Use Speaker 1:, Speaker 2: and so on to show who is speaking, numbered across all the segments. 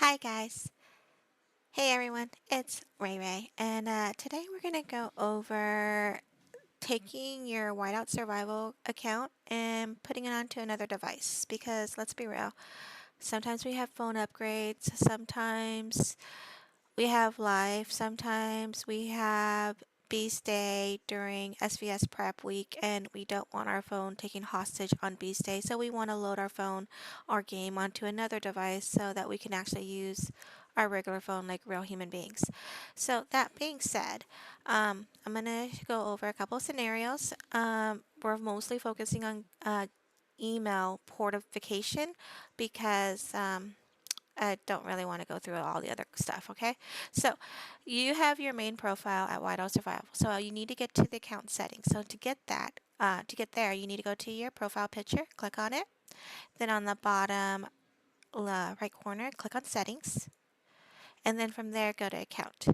Speaker 1: Hi guys. Hey everyone, it's Ray Ray, and today we're going to go over taking your Whiteout Survival account and putting it onto another device because let's be real, sometimes we have phone upgrades, sometimes we have life, sometimes we have Beast Day during SVS prep week, and we don't want our phone taken hostage on Beast Day, so we want to load our phone or game onto another device so that we can actually use our regular phone like real human beings. So, that being said, I'm going to go over a couple of scenarios. We're mostly focusing on email portification because I don't really want to go through all the other stuff, okay? So you have your main profile at Whiteout Survival. So you need to get to the account settings. So to get there, you need to go to your profile picture, click on it. Then on the bottom right corner, click on settings. And then from there, go to account.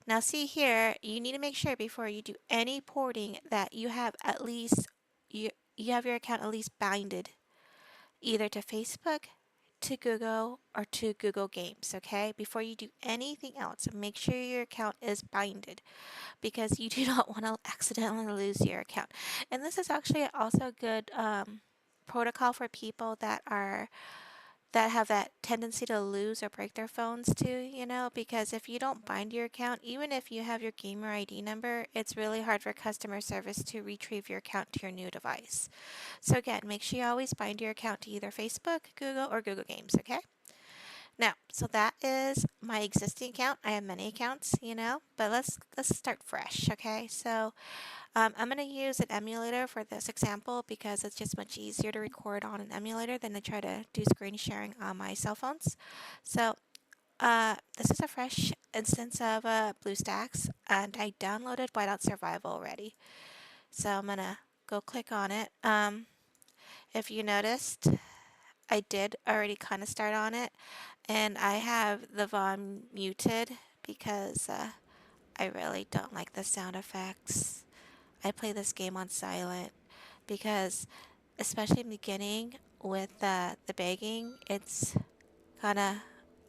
Speaker 1: Now see here, you need to make sure before you do any porting that you have at least, you have your account at least binded either to Facebook, to Google, or to Google Games, okay? Before you do anything else, make sure your account is binded because you do not want to accidentally lose your account. And this is actually also a good protocol for people that have that tendency to lose or break their phones too, because if you don't bind your account, even if you have your gamer ID number, it's really hard for customer service to retrieve your account to your new device. So again, make sure you always bind your account to either Facebook, Google, or Google Games, okay? Now, so that is my existing account. I have many accounts, but let's start fresh, okay? So I'm going to use an emulator for this example because it's just much easier to record on an emulator than to try to do screen sharing on my cell phones. So this is a fresh instance of BlueStacks, and I downloaded Whiteout Survival already. So I'm going to go click on it. If you noticed, I did already kind of start on it, and I have the volume muted because I really don't like the sound effects. I play this game on silent because, especially in the beginning with the begging, it's kind of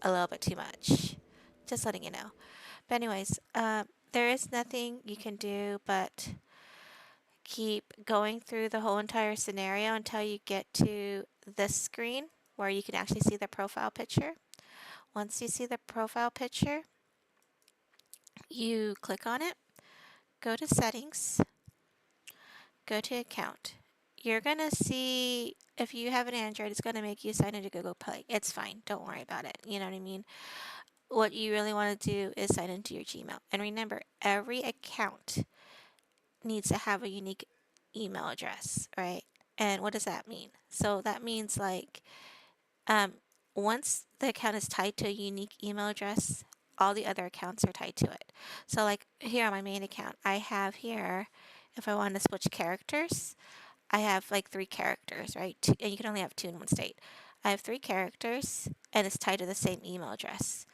Speaker 1: a little bit too much. Just letting you know. But anyways, there is nothing you can do but keep going through the whole entire scenario until you get to this screen where you can actually see the profile picture. Once you see the profile picture, you click on it, go to settings, go to account. You're going to see, if you have an Android, it's going to make you sign into Google Play. It's fine. Don't worry about it. You know what I mean? What you really want to do is sign into your Gmail. And remember, every account needs to have a unique email address, right? And what does that mean? So that means like um, once the account is tied to a unique email address, all the other accounts are tied to it. So like here on my main account, I have here, if I want to switch characters, I have like 3 characters, right? And you can only have 2 in one state. I have 3 characters and it's tied to the same email address.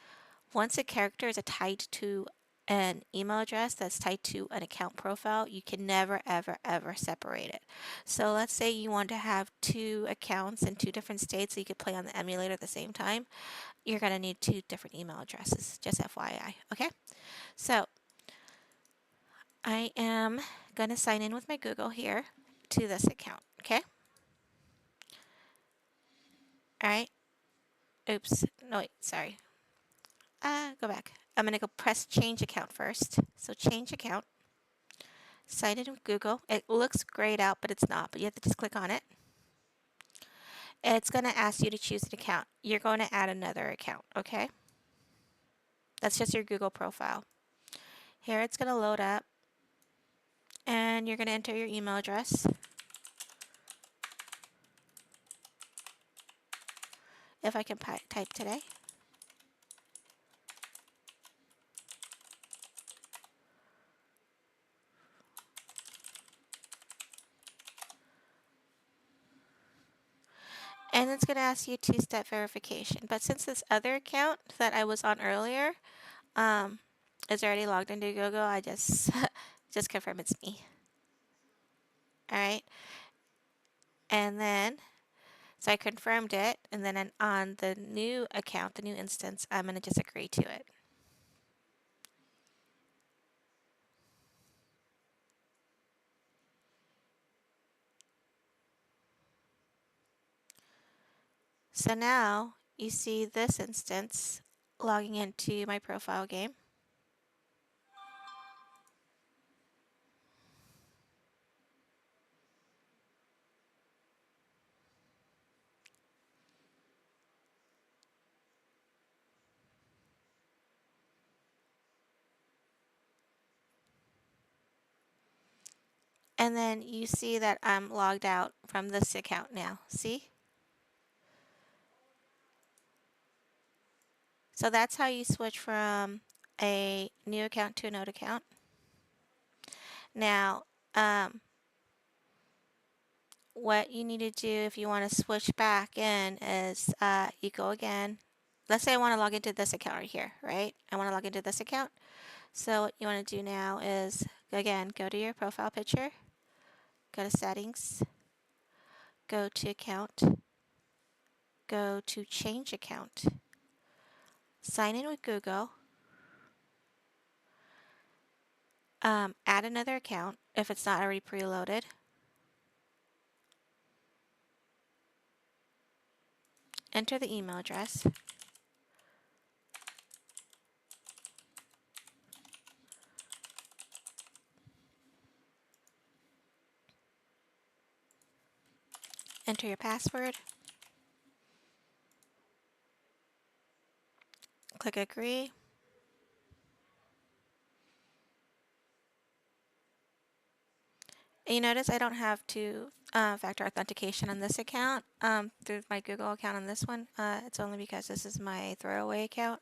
Speaker 1: Once a character is tied to an email address that's tied to an account profile, you can never, ever, ever separate it. So let's say you want to have 2 accounts in 2 different states so you could play on the emulator at the same time. You're going to need 2 different email addresses, just FYI, okay? So I am going to sign in with my Google here to this account, okay? All right. Oops. No, wait, sorry. Go back. I'm going to go press change account first. So change account. Sign in with Google. It looks grayed out, but it's not. But you have to just click on it. It's going to ask you to choose an account. You're going to add another account, okay? That's just your Google profile. Here it's going to load up. And you're going to enter your email address. If I can type today. And it's going to ask you 2-step verification. But since this other account that I was on earlier is already logged into Google, I just just confirm it's me. All right. And then So I confirmed it, and then on the new account, the new instance, I'm going to just agree to it. So now you see this instance logging into my profile game. And then you see that I'm logged out from this account now. See? So that's how you switch from a new account to an old account. Now, what you need to do if you want to switch back in is you go again. Let's say I want to log into this account right here, right? I want to log into this account. So what you want to do now is, again, go to your profile picture, go to settings, go to account, go to change account, sign in with Google, add another account if it's not already preloaded, enter the email address, enter your password, click agree. And you notice I don't have two-factor authentication on this account through my Google account on this one. It's only because this is my throwaway account.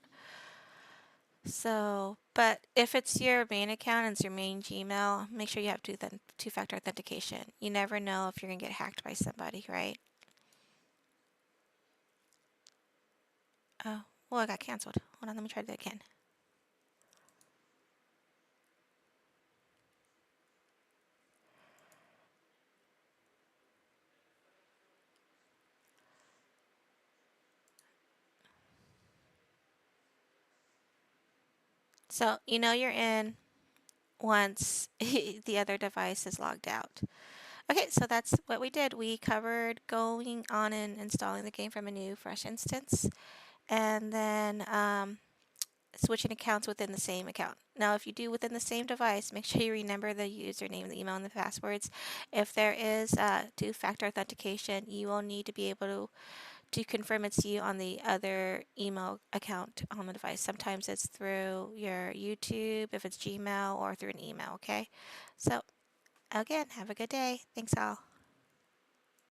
Speaker 1: So, but if it's your main account and it's your main Gmail, make sure you have two-factor authentication. You never know if you're going to get hacked by somebody, right? Oh, well, it got canceled. Hold on, let me try that again. So, you know you're in once the other device is logged out. Okay, so that's what we did. We covered going on and installing the game from a new fresh instance, and then switching accounts within the same account. Now, if you do within the same device, make sure you remember the username, the email, and the passwords. If there is two-factor authentication, you will need to be able to confirm it's you on the other email account on the device. Sometimes it's through your YouTube, if it's Gmail, or through an email, okay? So, again, have a good day. Thanks all.